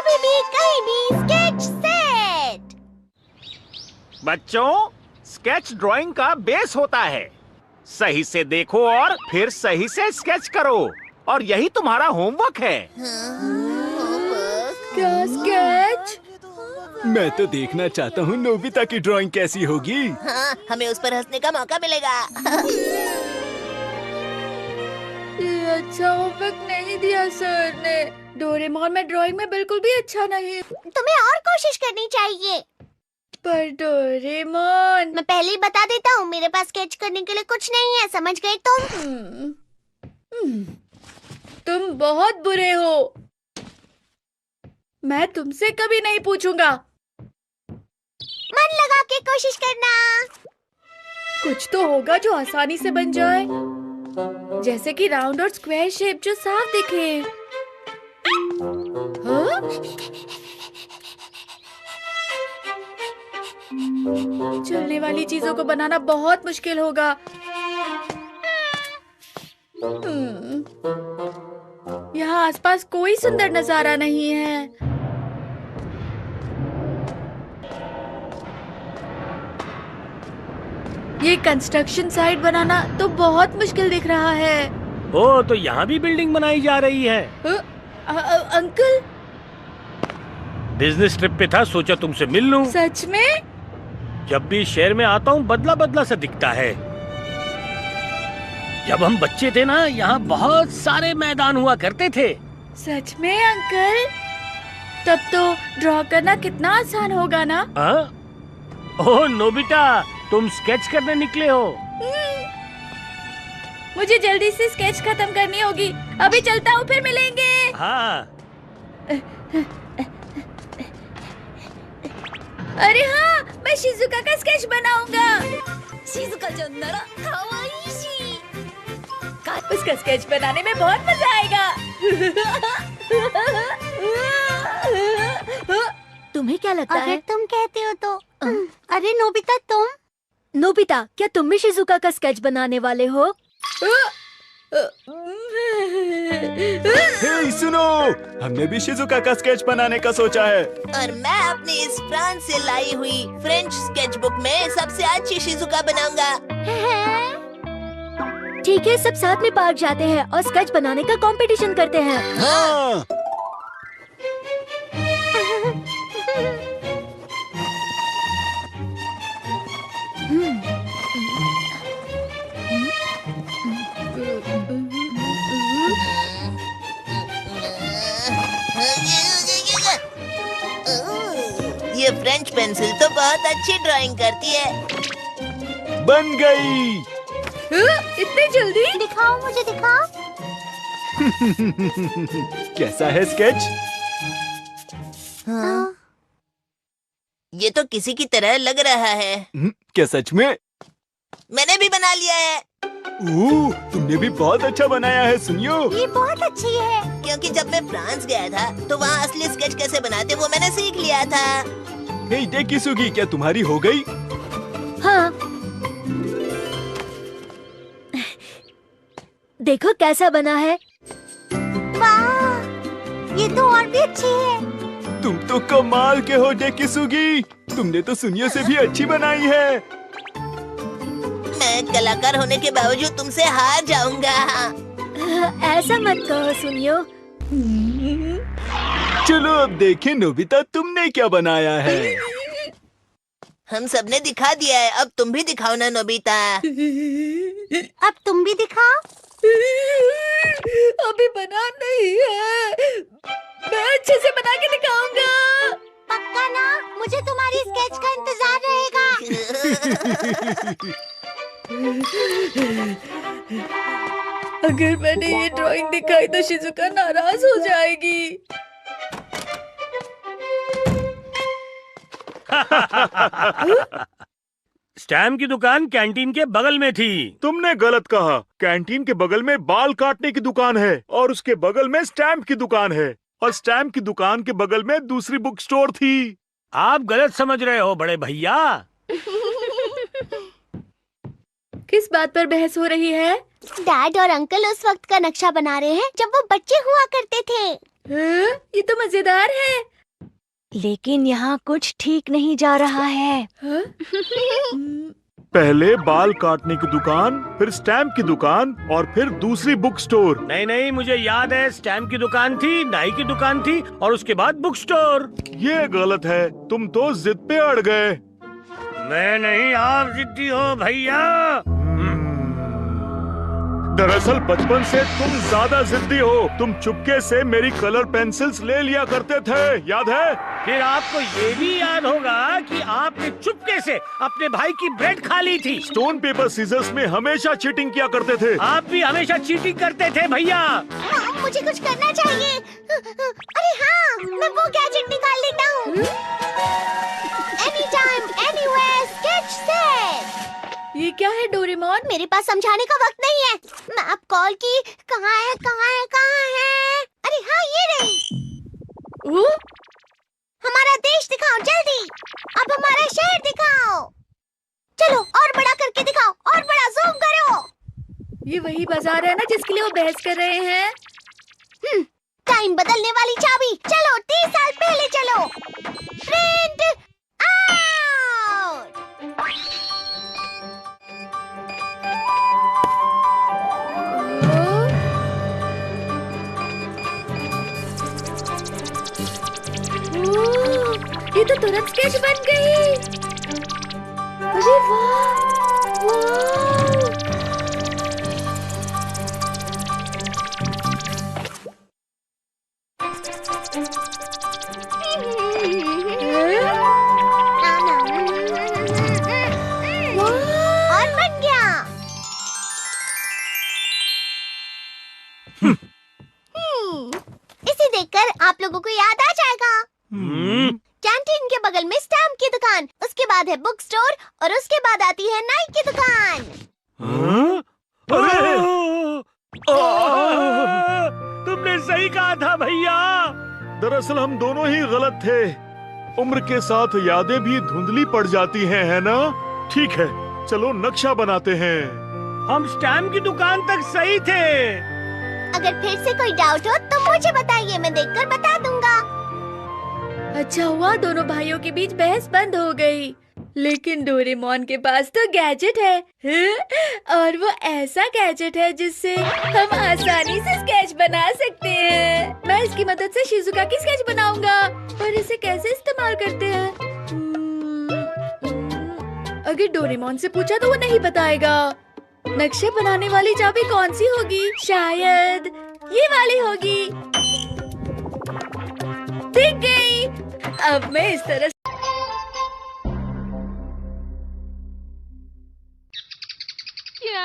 कभी भी कहीं भी स्केच सेट। बच्चों, स्केच ड्राइंग का बेस होता है। सही से देखो और फिर सही से स्केच करो, और यही तुम्हारा होमवर्क है। क्या स्केच? मैं तो देखना चाहता हूँ नोबिता की ड्राइंग कैसी होगी। हाँ, हमें उस पर हंसने का मौका मिलेगा। ये अच्छा होमवर्क नहीं दिया सर ने। डोरेमोन में ड्राइंग में बिल्कुल भी अच्छा नहीं। तुम्हें और कोशिश करनी चाहिए। पर डोरेमोन, मैं पहले ही बता देता हूँ, मेरे पास स्केच करने के लिए कुछ नहीं है, समझ गए तुम? तुम बहुत बुरे हो। मैं तुमसे कभी नहीं पूछूंगा। मन लगा के कोशिश करना। कुछ तो होगा जो आसानी से बन जाए, जैसे कि राउंड और स्क्वायर शेप जो साफ दिखे। हाँ? चलने वाली चीजों को बनाना बहुत मुश्किल होगा। यहाँ आसपास कोई सुंदर नजारा नहीं है। ये कंस्ट्रक्शन साइट बनाना तो बहुत मुश्किल दिख रहा है। ओ, तो यहाँ भी बिल्डिंग बनाई जा रही है। अंकल, बिजनेस ट्रिप पे था, सोचा तुमसे मिल लूं। सच में? जब भी शहर में आता हूँ बदला बदला सा दिखता है। जब हम बच्चे थे ना, यहाँ बहुत सारे मैदान हुआ करते थे। सच में अंकल? तब तो ड्रॉ करना कितना आसान होगा ना? ओह नोबिता, तुम स्केच करने निकले हो? मुझे जल्दी से स्केच खत्म करनी होगी। अभी चलता हूँ, फिर मिलेंगे। हाँ। अरे हाँ, मैं शिजुका का स्केच बनाऊंगा। शिजुका चंदरा कावाई। उसका स्केच बनाने में बहुत मजा आएगा। तुम्हें क्या लगता अगर है? तुम कहते हो तो। अरे नोबिता, तुम? नोबिता, क्या तुम भी शिजुका का स्केच बनाने वाले हो? हे सुनो, हमने भी शिजुका का स्केच बनाने का सोचा है। और मैं अपनी इस फ्रांस से लाई हुई फ्रेंच स्केचबुक में सबसे अच्छी शिजुका बनाऊंगा। ठीक है, सब साथ में पार्क जाते हैं और स्केच बनाने का कंपटीशन करते हैं। हाँ। ये फ्रेंच पेंसिल तो बहुत अच्छी ड्राइंग करती है। बन गई। इतनी जल्दी? दिखाओ, मुझे दिखाओ। कैसा है स्केच? हाँ। ये तो किसी की तरह लग रहा है। क्या सच में? मैंने भी बना लिया है। तुमने भी बहुत अच्छा बनाया है सुनियो। ये बहुत अच्छी है, क्योंकि जब मैं फ्रांस गया था तो वहाँ असली स्केच कैसे बनाते वो मैंने सीख लिया था। हे डेकिसुगी, क्या तुम्हारी हो गई? हाँ। देखो कैसा बना है। वाह, ये तो और भी अच्छी है। तुम तो कमाल के हो डेकिसुगी। तुमने तो सुनियो से भी अच्छी बनाई है। मैं कलाकार होने के बावजूद तुमसे हार जाऊंगा। ऐसा मत कहो सुनियो। चलो अब देखें नोबिता, तुमने क्या बनाया है। हम सबने दिखा दिया है, अब तुम भी दिखाओ ना नोबिता। अब तुम भी दिखाओ। अभी बना नहीं है। मैं अच्छे से बना के दिखाऊंगा। पक्का ना? मुझे तुम्हारी स्केच का इंतजार रहेगा। अगर मैंने ये ड्राइंग दिखाई तो शिजुका नाराज हो जाएगी। स्टैम्प की दुकान कैंटीन के बगल में थी। तुमने गलत कहा। कैंटीन के बगल में बाल काटने की दुकान है, और उसके बगल में स्टैम्प की दुकान है, और स्टैम्प की दुकान के बगल में दूसरी बुक स्टोर थी। आप गलत समझ रहे हो बड़े भैया। किस बात पर बहस हो रही है? डैड और अंकल उस वक्त का नक्शा बना रहे हैं जब वो बच्चे हुआ करते थे। ये तो मजेदार है। लेकिन यहाँ कुछ ठीक नहीं जा रहा है। हाँ? पहले बाल काटने की दुकान, फिर स्टैम्प की दुकान और फिर दूसरी बुक स्टोर। नहीं नहीं, मुझे याद है, स्टैम्प की दुकान थी, नाई की दुकान थी और उसके बाद बुक स्टोर। ये गलत है, तुम तो जिद पे अड़ गए। मैं नहीं, आप जिद्दी हो भैया। दरअसल बचपन से तुम ज्यादा जिद्दी हो। तुम चुपके से मेरी कलर पेंसिल्स ले लिया करते थे, याद है? फिर आपको ये भी याद होगा कि आपने चुपके से अपने भाई की ब्रेड खा ली थी। स्टोन पेपर सीजर्स में हमेशा चीटिंग किया करते थे। आप भी हमेशा चीटिंग करते थे भैया। मुझे कुछ करना चाहिए। अरे हाँ, मैं वो गैजेट निकाल लेता हूँ। Anytime, anywhere, sketch set। ये क्या है डोरेमोन? मेरे पास समझाने का वक्त नहीं है। मैं अब कॉल की कहाँ है, कहाँ है, कहाँ है? अरे हाँ, ये रही। ओ? हमारा देश दिखाओ जल्दी। अब हमारा शहर दिखाओ। चलो और बड़ा करके दिखाओ, और बड़ा जूम करो। ये वही बाजार है ना जिसके लिए वो बहस कर रहे हैं? टाइम बदलने वाली चाबी। चलो 30 साल पहले चलो। Print out. ये तो तुरंत स्केच बन गई। अरे वाह, वाह। और बन गया। इसे देखकर आप लोगों को याद आ जाएगा। कैंटीन के बगल में स्टैम्प की दुकान, उसके बाद है बुक स्टोर और उसके बाद आती है नाई की दुकान। तुमने सही कहा था भैया। दरअसल हम दोनों ही गलत थे। उम्र के साथ यादें भी धुंधली पड़ जाती हैं, है ना? ठीक है, चलो नक्शा बनाते हैं। हम स्टैम्प की दुकान तक सही थे। अगर फिर से कोई डाउट हो तो मुझे बताइए, मैं देखकर बता दूंगा। अच्छा हुआ दोनों भाइयों के बीच बहस बंद हो गई। लेकिन डोरेमोन के पास तो गैजेट है और वो ऐसा गैजेट है जिससे हम आसानी से स्केच बना सकते हैं। मैं इसकी मदद से शिजुका की स्केच बनाऊंगा। पर इसे कैसे इस्तेमाल करते हैं? अगर डोरेमोन से पूछा तो वो नहीं बताएगा। नक्शे बनाने वाली चाबी कौन सी होगी? शायद ये वाली होगी। दिख गई। अब मैं इस तरह क्या?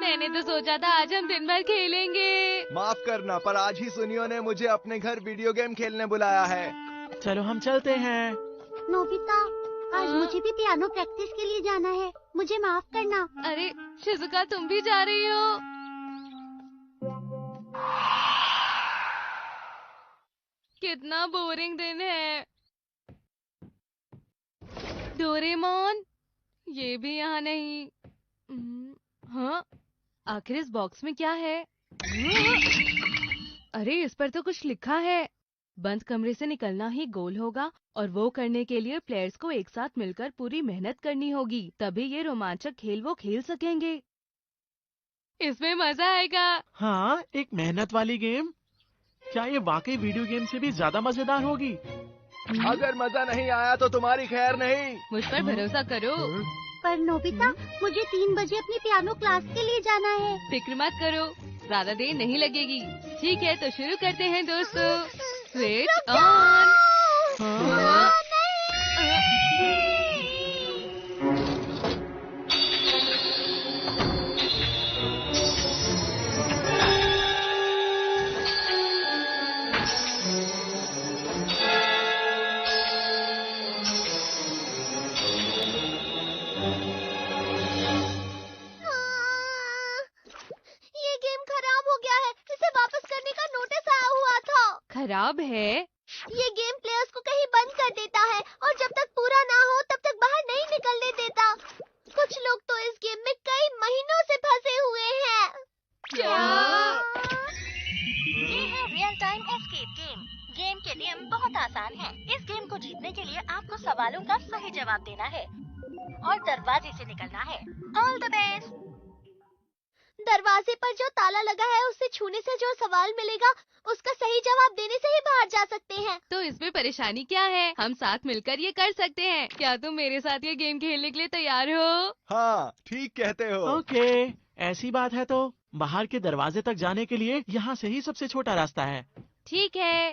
मैंने तो सोचा था आज हम दिन भर खेलेंगे। माफ करना, पर आज ही सुनियो ने मुझे अपने घर वीडियो गेम खेलने बुलाया है। चलो हम चलते हैं। नोबिता, आज मुझे भी पियानो प्रैक्टिस के लिए जाना है, मुझे माफ करना। अरे शिजुका, तुम भी जा रही हो? कितना बोरिंग दिन है। डोरेमोन, ये भी यहाँ नहीं। हाँ, आखिर इस बॉक्स में क्या है? अरे इस पर तो कुछ लिखा है। बंद कमरे से निकलना ही गोल होगा और वो करने के लिए प्लेयर्स को एक साथ मिलकर पूरी मेहनत करनी होगी, तभी ये रोमांचक खेल वो खेल सकेंगे। इसमें मजा आएगा। हाँ, एक मेहनत वाली गेम। क्या ये वाकई वीडियो गेम से भी ज्यादा मजेदार होगी? अगर मजा नहीं आया तो तुम्हारी खैर नहीं। मुझ पर भरोसा करो। पर नोबिता, मुझे 3 बजे अपनी पियानो क्लास के लिए जाना है। फिक्र मत करो, ज्यादा देर नहीं लगेगी। ठीक है, तो शुरू करते हैं दोस्तों। Switch on. हाँ। ये गेम खराब हो गया है, इसे वापस करने का नोटिस आया हुआ था। खराब है? ये गेम प्लेयर्स को कहीं बंद कर देता है और जब तक पूरा ना हो तब तक बाहर नहीं निकलने देता। कुछ लोग तो इस गेम में कई महीनों से फंसे हुए हैं। क्या? ये है real time escape game. Game के नियम बहुत आसान हैं। इस गेम को जीतने के लिए आपको सवालों का सही जवाब देना है और दरवाजे से निकलना है। All the best. दरवाजे पर जो ताला लगा है उसे छूने से जो सवाल मिलेगा उसका सही जवाब देने से ही बाहर जा सकते हैं। तो इसमें परेशानी क्या है? हम साथ मिलकर ये कर सकते हैं। क्या तुम मेरे साथ ये गेम खेलने के लिए तैयार हो? हाँ, ठीक कहते हो। ओके, ऐसी बात है तो बाहर के दरवाजे तक जाने के लिए यहाँ से ही सबसे छोटा रास्ता है। ठीक है।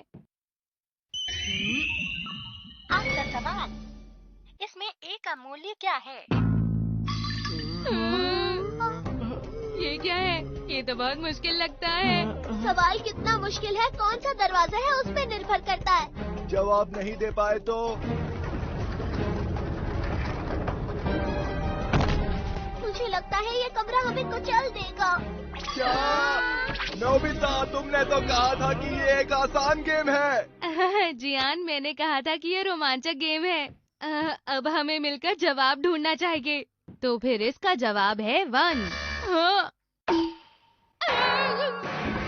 आपका सवाल, इसमें ए का मूल्य क्या है? ये क्या है? ये तो बहुत मुश्किल लगता है। सवाल कितना मुश्किल है, कौन सा दरवाजा है उस पर निर्भर करता है। जवाब नहीं दे पाए तो मुझे लगता है ये कमरा हमें कुचल देगा। क्या? नोबिता, तुमने तो कहा था कि ये एक आसान गेम है। जियान, मैंने कहा था कि ये रोमांचक गेम है। अब हमें मिलकर जवाब ढूंढना चाहिए। तो फिर इसका जवाब है 1।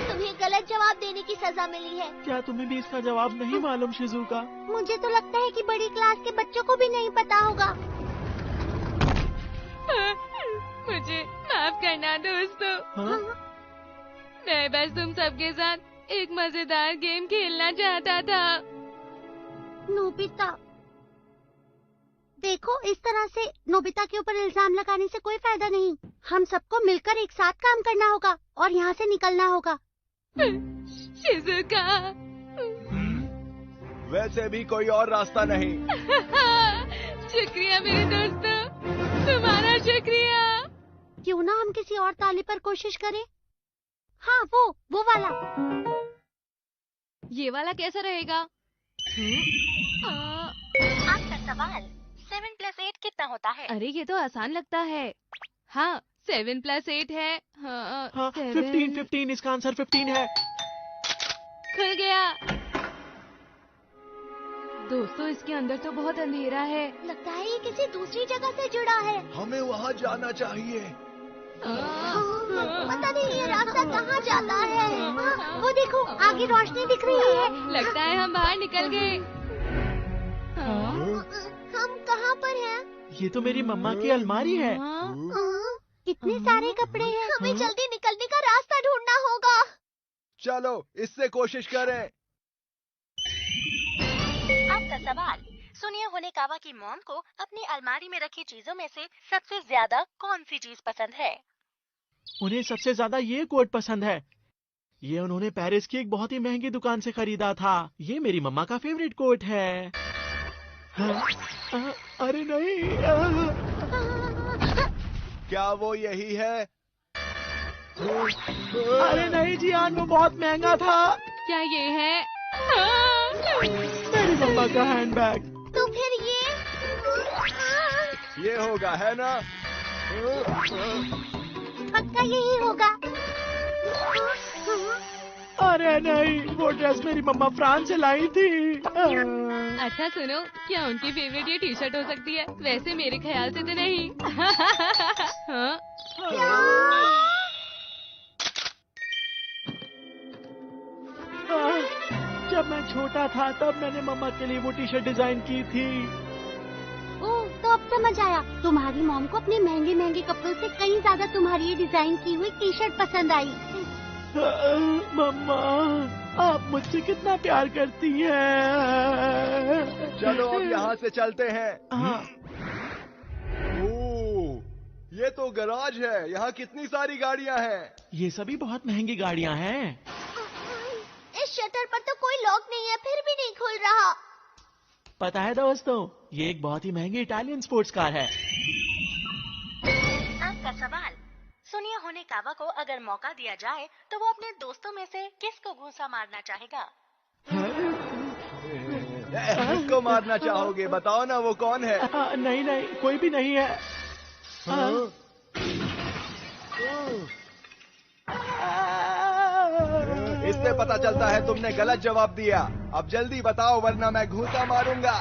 तुम्हें गलत जवाब देने की सजा मिली है। क्या तुम्हें भी इसका जवाब नहीं मालूम शिजुका? मुझे तो लगता है कि बड़ी क्लास के बच्चों को भी नहीं पता होगा। मुझे माफ करना दोस्तों। हाँ? मैं बस तुम सबके साथ एक मजेदार गेम खेलना चाहता था। नोबिता, देखो, इस तरह से नोबिता के ऊपर इल्जाम लगाने से कोई फायदा नहीं। हम सबको मिलकर एक साथ काम करना होगा और यहाँ से निकलना होगा। शिजुका, वैसे भी कोई और रास्ता नहीं। शुक्रिया मेरे दोस्तों, तुम्हारा शुक्रिया। क्यों ना हम किसी और ताले पर कोशिश करें? हाँ, वो वाला। ये वाला कैसा रहेगा? आपका सवाल, 7 + 8 कितना होता है? अरे ये तो आसान लगता है। हाँ, 7 + 8 है। हाँ, 15 इसका आंसर 15 है। खुल गया। दोस्तों, इसके अंदर तो बहुत अंधेरा है। लगता है ये किसी दूसरी जगह से जुड़ा है। हमें वहाँ जाना चाहिए। पता नहीं ये रास्ता कहाँ जाता है। वो देखो, आगे रोशनी दिख रही है। लगता है हम बाहर निकल गए। हम कहाँ पर हैं? ये तो मेरी मम्मा की अलमारी है। इतने सारे कपड़े हैं। हमें जल्दी निकलने का रास्ता ढूंढना होगा। चलो, इससे कोशिश करें। आपका सवाल, सुनिए होनेकावा की मॉम को अपनी अलमारी में रखी चीजों में से सबसे ज्यादा कौन सी चीज पसंद है? उन्हें सबसे ज्यादा ये कोट पसंद है। ये उन्होंने पेरिस की एक बहुत ही महंगी दुकान से खरीदा था। ये मेरी मम्मा का फेवरेट कोट है। अरे नहीं। क्या वो यही है? अरे नहीं जियान, वो बहुत महंगा था। क्या ये है? मेरी मम्मा का हैंडबैग। तो फिर ये होगा, है ना? पक्का यही होगा। अरे नहीं, वो ड्रेस मेरी मम्मा फ्रांस से लाई थी। अच्छा सुनो, क्या उनकी फेवरेट ये टी-शर्ट हो सकती है? वैसे मेरे ख्याल से तो नहीं। हाँ? जब मैं छोटा था तब मैंने मम्मा के लिए वो टी-शर्ट डिजाइन की थी। ओह, तो अब समझ आया। तुम्हारी मॉम को अपने महंगे महंगे कपड़ों से कहीं ज्यादा तुम्हारी ये डिजाइन की हुई टी-शर्ट पसंद आई। मम्मा, आप मुझसे कितना प्यार करती हैं। चलो अब यहाँ से चलते हैं। ओह, ये तो गैराज है। यहाँ कितनी सारी गाड़ियाँ हैं। ये सभी बहुत महंगी गाड़ियाँ हैं। इस शटर पर तो कोई लॉक नहीं है, फिर भी नहीं खुल रहा। पता है दोस्तों, ये एक बहुत ही महंगी इटालियन स्पोर्ट्स कार है। आपका सवाल, सुनिए होनेकावा को अगर मौका दिया जाए तो वो अपने दोस्तों में से किसको घूंसा मारना चाहेगा? किसको मारना चाहोगे? बताओ ना, वो कौन है? नहीं नहीं, कोई भी नहीं है। इससे पता चलता है तुमने गलत जवाब दिया। अब जल्दी बताओ वरना मैं घूंसा मारूंगा।